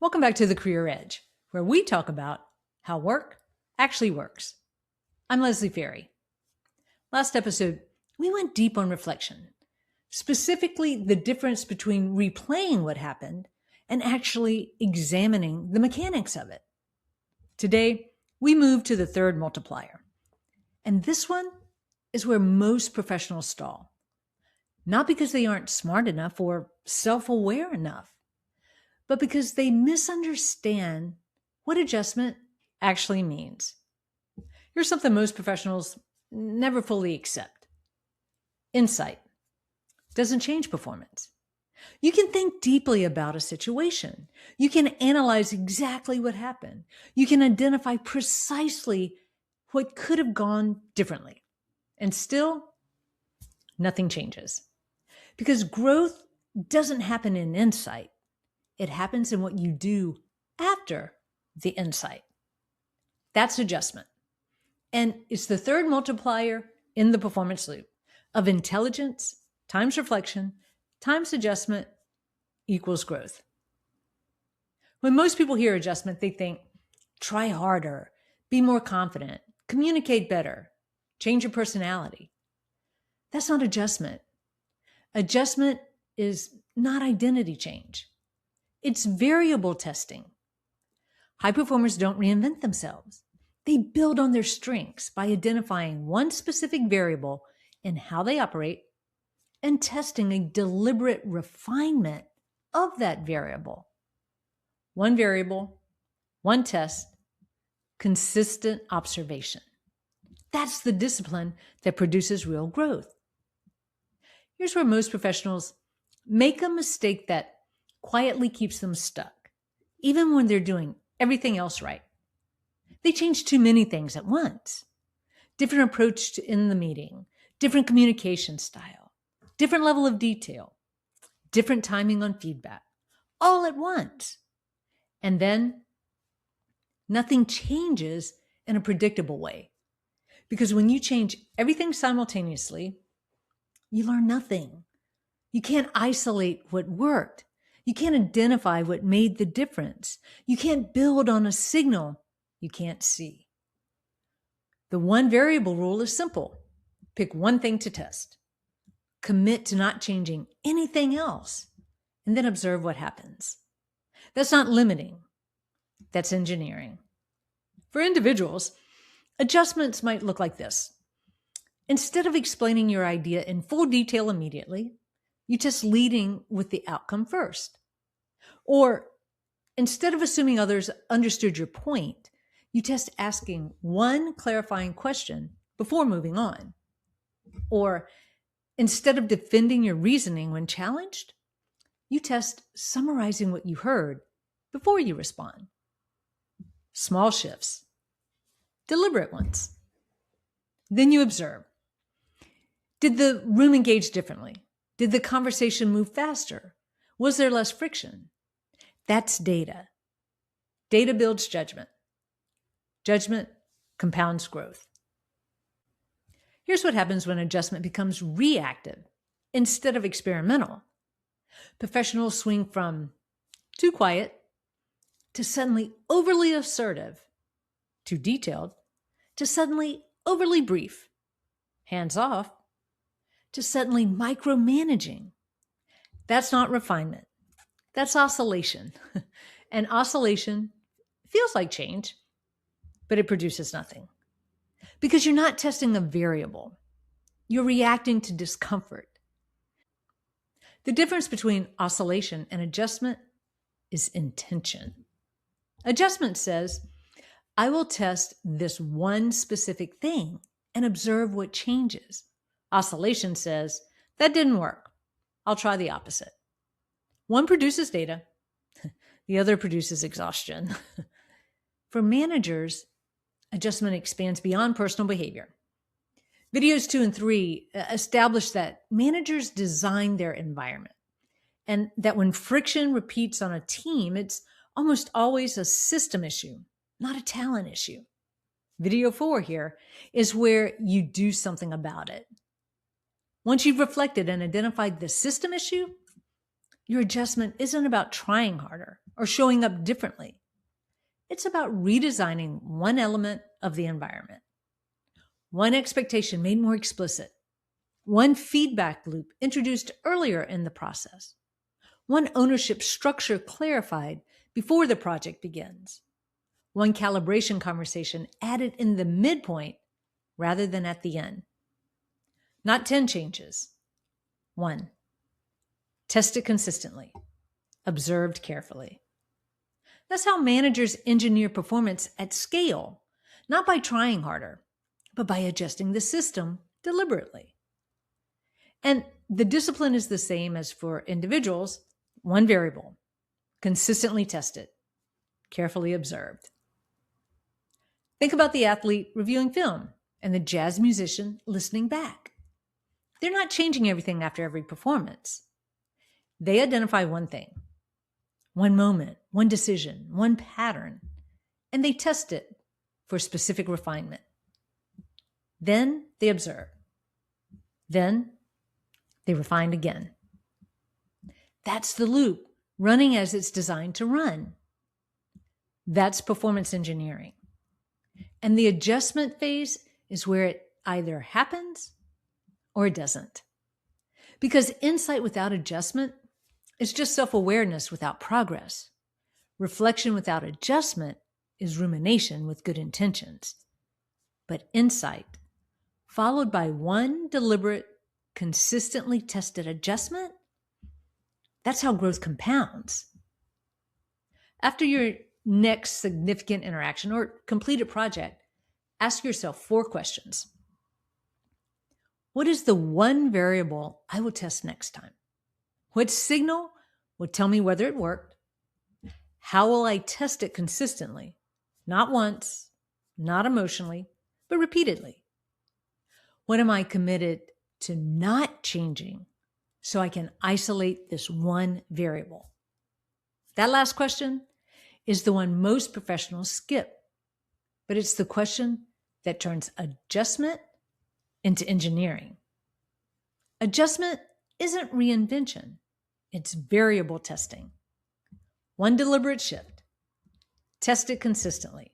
Welcome back to The Career Edge, where we talk about how work actually works. I'm Leslie Ferry. Last episode, we went deep on reflection, specifically the difference between replaying what happened and actually examining the mechanics of it. Today, we move to the third multiplier. And this one is where most professionals stall. Not because they aren't smart enough or self-aware enough, but because they misunderstand what adjustment actually means. Here's something most professionals never fully accept. Insight doesn't change performance. You can think deeply about a situation. You can analyze exactly what happened. You can identify precisely what could have gone differently. And still, nothing changes. Because growth doesn't happen in insight. It happens in what you do after the insight. That's adjustment. And it's the third multiplier in the performance loop of intelligence times reflection times adjustment equals growth. When most people hear adjustment, they think, try harder, be more confident, communicate better, change your personality. That's not adjustment. Adjustment is not identity change. It's variable testing. High performers don't reinvent themselves. They build on their strengths by identifying one specific variable in how they operate and testing a deliberate refinement of that variable. One variable, one test, consistent observation. That's the discipline that produces real growth. Here's where most professionals make a mistake that quietly keeps them stuck, even when they're doing everything else right. They change too many things at once. Different approach in the meeting, different communication style, different level of detail, different timing on feedback, all at once. And then nothing changes in a predictable way. Because when you change everything simultaneously, you learn nothing. You can't isolate what worked. You can't identify what made the difference. You can't build on a signal you can't see. The one variable rule is simple. Pick one thing to test. Commit to not changing anything else, and then observe what happens. That's not limiting. That's engineering. For individuals, adjustments might look like this. Instead of explaining your idea in full detail immediately, you test leading with the outcome first. Or instead of assuming others understood your point, you test asking one clarifying question before moving on. Or instead of defending your reasoning when challenged, you test summarizing what you heard before you respond. Small shifts, deliberate ones. Then you observe. Did the room engage differently? Did the conversation move faster? Was there less friction? That's data. Data builds judgment. Judgment compounds growth. Here's what happens when adjustment becomes reactive instead of experimental. Professionals swing from too quiet to suddenly overly assertive, too detailed to suddenly overly brief, hands off to suddenly micromanaging. That's not refinement. That's oscillation. And oscillation feels like change, but it produces nothing. Because you're not testing a variable. You're reacting to discomfort. The difference between oscillation and adjustment is intention. Adjustment says, I will test this one specific thing and observe what changes. Oscillation says, that didn't work. I'll try the opposite. One produces data, the other produces exhaustion. For managers, adjustment expands beyond personal behavior. Videos 2 and 3 establish that managers design their environment and that when friction repeats on a team, it's almost always a system issue, not a talent issue. Video 4 here is where you do something about it. Once you've reflected and identified the system issue, your adjustment isn't about trying harder or showing up differently. It's about redesigning one element of the environment, one expectation made more explicit, one feedback loop introduced earlier in the process, one ownership structure clarified before the project begins, one calibration conversation added in the midpoint rather than at the end. Not 10 changes. 1. Test it consistently. Observed carefully. That's how managers engineer performance at scale, not by trying harder, but by adjusting the system deliberately. And the discipline is the same as for individuals. One variable, consistently tested, carefully observed. Think about the athlete reviewing film and the jazz musician listening back. They're not changing everything after every performance. They identify one thing, one moment, one decision, one pattern, and they test it for specific refinement. Then they observe. Then they refine again. That's the loop, running as it's designed to run. That's performance engineering. And the adjustment phase is where it either happens or it doesn't. Because insight without adjustment is just self-awareness without progress. Reflection without adjustment is rumination with good intentions. But insight, followed by one deliberate, consistently tested adjustment, that's how growth compounds. After your next significant interaction or completed project, ask yourself 4 questions. What is the one variable I will test next time? What signal will tell me whether it worked? How will I test it consistently? Not once, not emotionally, but repeatedly. What am I committed to not changing so I can isolate this one variable? That last question is the one most professionals skip, but it's the question that turns adjustment into engineering. Adjustment isn't reinvention, it's variable testing. One deliberate shift, tested consistently,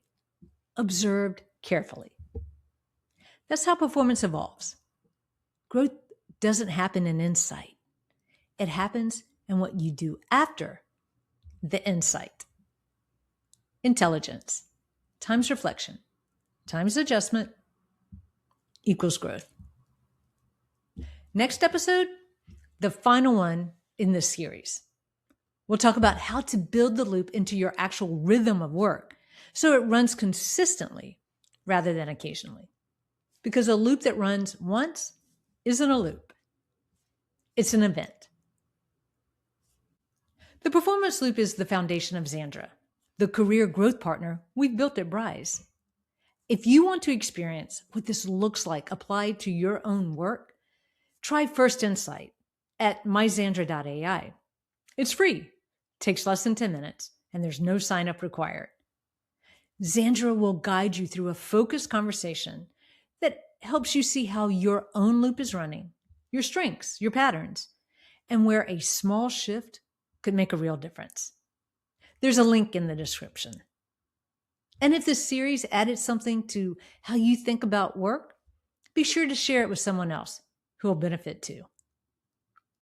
observed carefully. That's how performance evolves. Growth doesn't happen in insight. It happens in what you do after the insight. Intelligence times reflection times adjustment equals growth. Next episode, the final one in this series. We'll talk about how to build the loop into your actual rhythm of work so it runs consistently rather than occasionally. Because a loop that runs once isn't a loop. It's an event. The performance loop is the foundation of Zandra, the career growth partner we've built at Bryce. If you want to experience what this looks like applied to your own work, try First Insight at myzandra.ai. It's free, takes less than 10 minutes, and there's no sign-up required. Zandra will guide you through a focused conversation that helps you see how your own loop is running, your strengths, your patterns, and where a small shift could make a real difference. There's a link in the description. And if this series added something to how you think about work, be sure to share it with someone else who will benefit too.